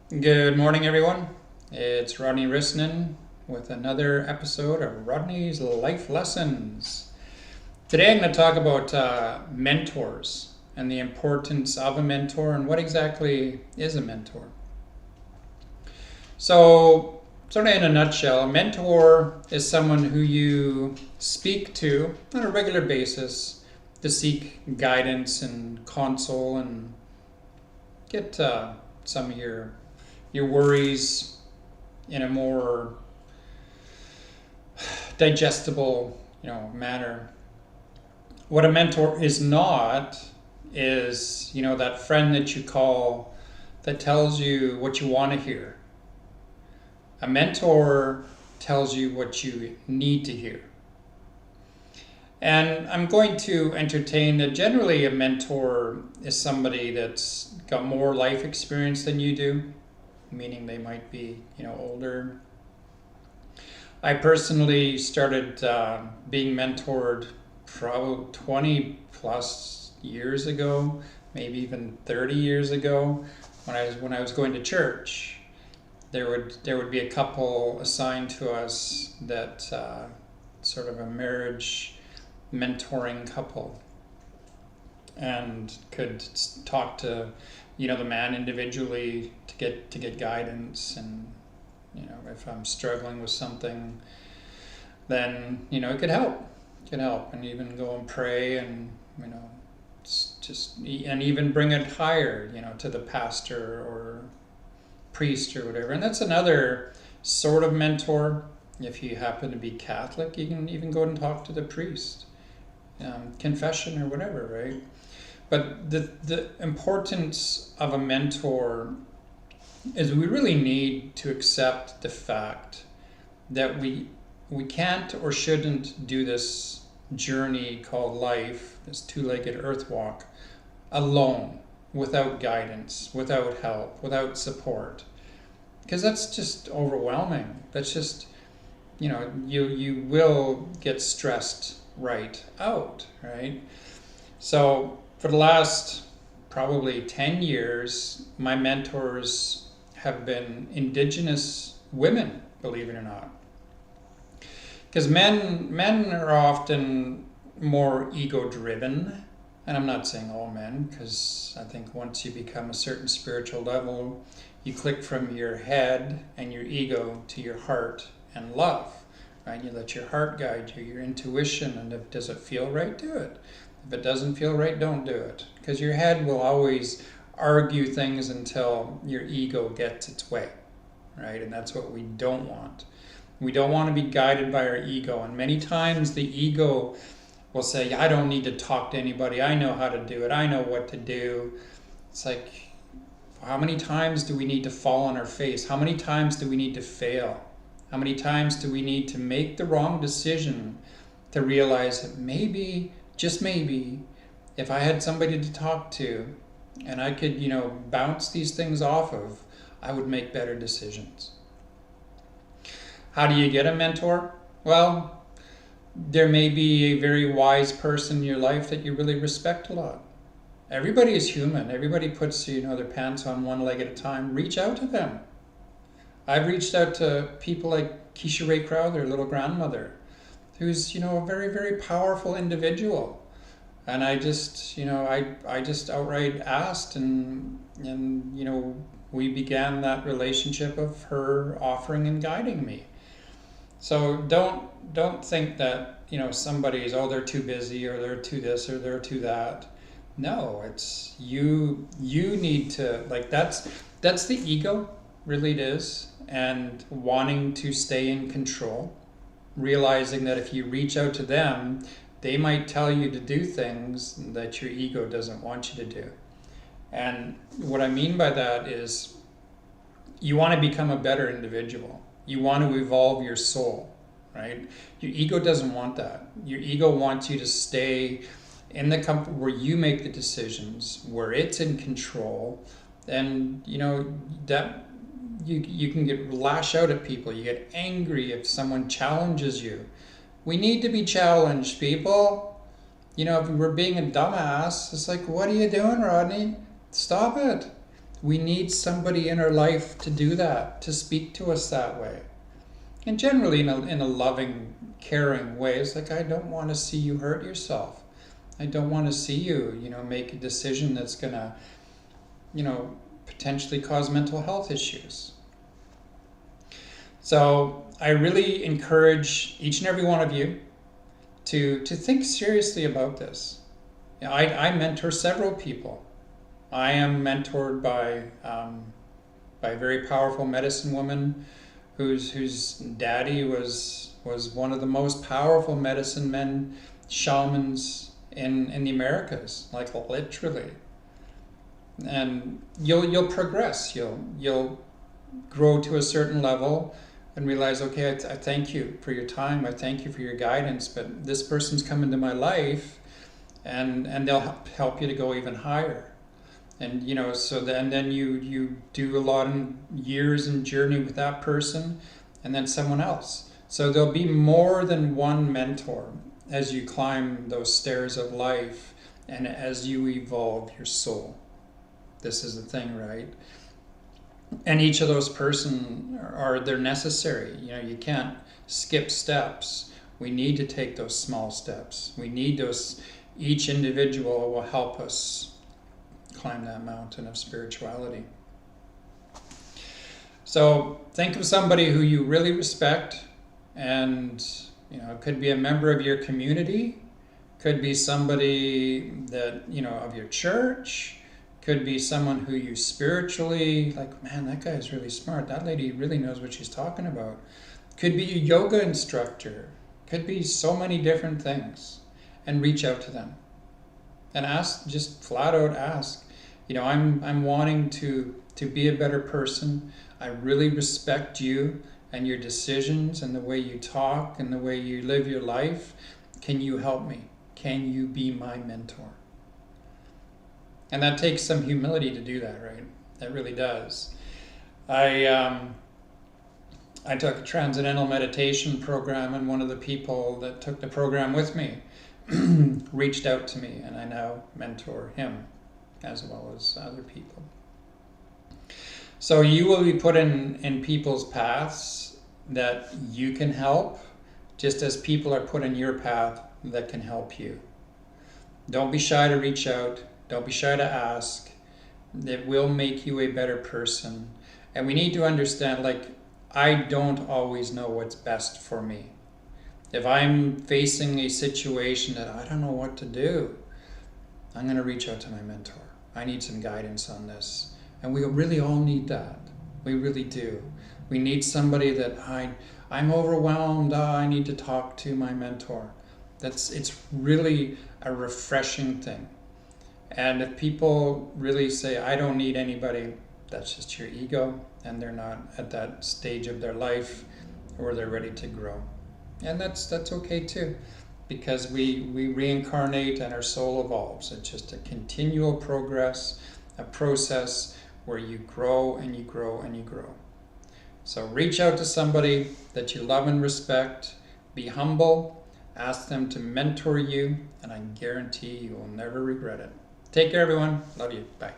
Good morning, everyone. It's Rodney Rissanen with another episode of Rodney's Life Lessons. Today, I'm going to talk about mentors and the importance of a mentor and what exactly is a mentor. So, sort of in a nutshell, a mentor is someone who you speak to on a regular basis to seek guidance and console and get some of your worries in a more digestible, manner. What a mentor is not is, that friend that you call that tells you what you want to hear. A mentor tells you what you need to hear. And I'm going to entertain that generally a mentor is somebody that's got more life experience than you do, meaning they might be, older. I personally started being mentored probably 20 plus years ago, maybe even 30 years ago, when I was going to church. There would be a couple assigned to us that sort of a marriage mentoring couple, and could talk to the man individually to get guidance. And if I'm struggling with something, then it could help and even go and pray, and just and even bring it higher, to the pastor or priest or whatever. And that's another sort of mentor. If you happen to be Catholic, you can even go and talk to the priest, confession or whatever, right? But the importance of a mentor is we really need to accept the fact that we can't or shouldn't do this journey called life, this two-legged earth walk, alone, without guidance, without help, without support. Because that's just overwhelming. That's just, you will get stressed right out, right? So for the last probably 10 years, my mentors have been Indigenous women, believe it or not. Because men are often more ego driven, and I'm not saying all men, because I think once you become a certain spiritual level, you click from your head and your ego to your heart and love, right? You let your heart guide you, your intuition, and if does it feel right, do it. If it doesn't feel right, don't do it, because your head will always argue things until your ego gets its way, right? And that's what we don't want. We don't want to be guided by our ego. And many times the ego will say, I don't need to talk to anybody. I know how to do it. I know what to do. It's like, how many times do we need to fall on our face? How many times do we need to fail? How many times do we need to make the wrong decision to realize that maybe, just maybe, if I had somebody to talk to and I could, bounce these things off of, I would make better decisions. How do you get a mentor? Well, there may be a very wise person in your life that you really respect a lot. Everybody is human. Everybody puts, their pants on one leg at a time. Reach out to them. I've reached out to people like Keisha Ray Crowther, little grandmother, who's, a very, very powerful individual. And I just, I just outright asked, and we began that relationship of her offering and guiding me. So don't think that somebody's, they're too busy, or they're too this, or they're too that. No, it's you need to, like, that's the ego, really it is, and wanting to stay in control, realizing that if you reach out to them, they might tell you to do things that your ego doesn't want you to do. And what I mean by that is you want to become a better individual. You want to evolve your soul, right? Your ego doesn't want that. Your ego wants you to stay in the comfort where you make the decisions, where it's in control. And that you can get lash out at people. You get angry if someone challenges you. We need to be challenged, people. If we're being a dumbass, it's like, what are you doing, Rodney? Stop it. We need somebody in our life to do that, to speak to us that way. And generally in a loving, caring way. It's like, I don't want to see you hurt yourself. I don't want to see you, make a decision that's going to, potentially cause mental health issues. So I really encourage each and every one of you to think seriously about this. I mentor several people. I am mentored by a very powerful medicine woman whose daddy was one of the most powerful medicine men, shamans in the Americas, like literally. And you'll progress. You'll grow to a certain level and realize, okay, I thank you for your time. I thank you for your guidance. But this person's come into my life, and they'll help you to go even higher. And then you do a lot of years and journey with that person, and then someone else. So there'll be more than one mentor as you climb those stairs of life and as you evolve your soul. This is the thing, right? And each of those they're necessary. You can't skip steps. We need to take those small steps. We need those. Each individual will help us climb that mountain of spirituality. So think of somebody who you really respect, and it could be a member of your community, could be somebody that of your church, could be someone who you spiritually like. Man, that guy is really smart. That lady really knows what she's talking about. Could be a yoga instructor. Could be so many different things, and reach out to them and ask. Just flat out ask. I'm wanting to be a better person. I really respect you and your decisions and the way you talk and the way you live your life. Can you help me? Can you be my mentor? And that takes some humility to do that, right? That really does. I took a transcendental meditation program, and one of the people that took the program with me reached out to me, and I now mentor him as well as other people. So you will be put in people's paths that you can help, just as people are put in your path that can help you. Don't be shy to reach out. Don't be shy to ask. It will make you a better person. And we need to understand, I don't always know what's best for me. If I'm facing a situation that I don't know what to do, I'm going to reach out to my mentor. I need some guidance on this. And we really all need that. We really do. We need somebody that I'm overwhelmed. I need to talk to my mentor. It's really a refreshing thing. And if people really say, I don't need anybody, that's just your ego, and they're not at that stage of their life where they're ready to grow. And that's okay too, because we reincarnate and our soul evolves. It's just a continual progress, a process where you grow and you grow and you grow. So reach out to somebody that you love and respect, be humble, ask them to mentor you, and I guarantee you will never regret it. Take care, everyone. Love you. Bye.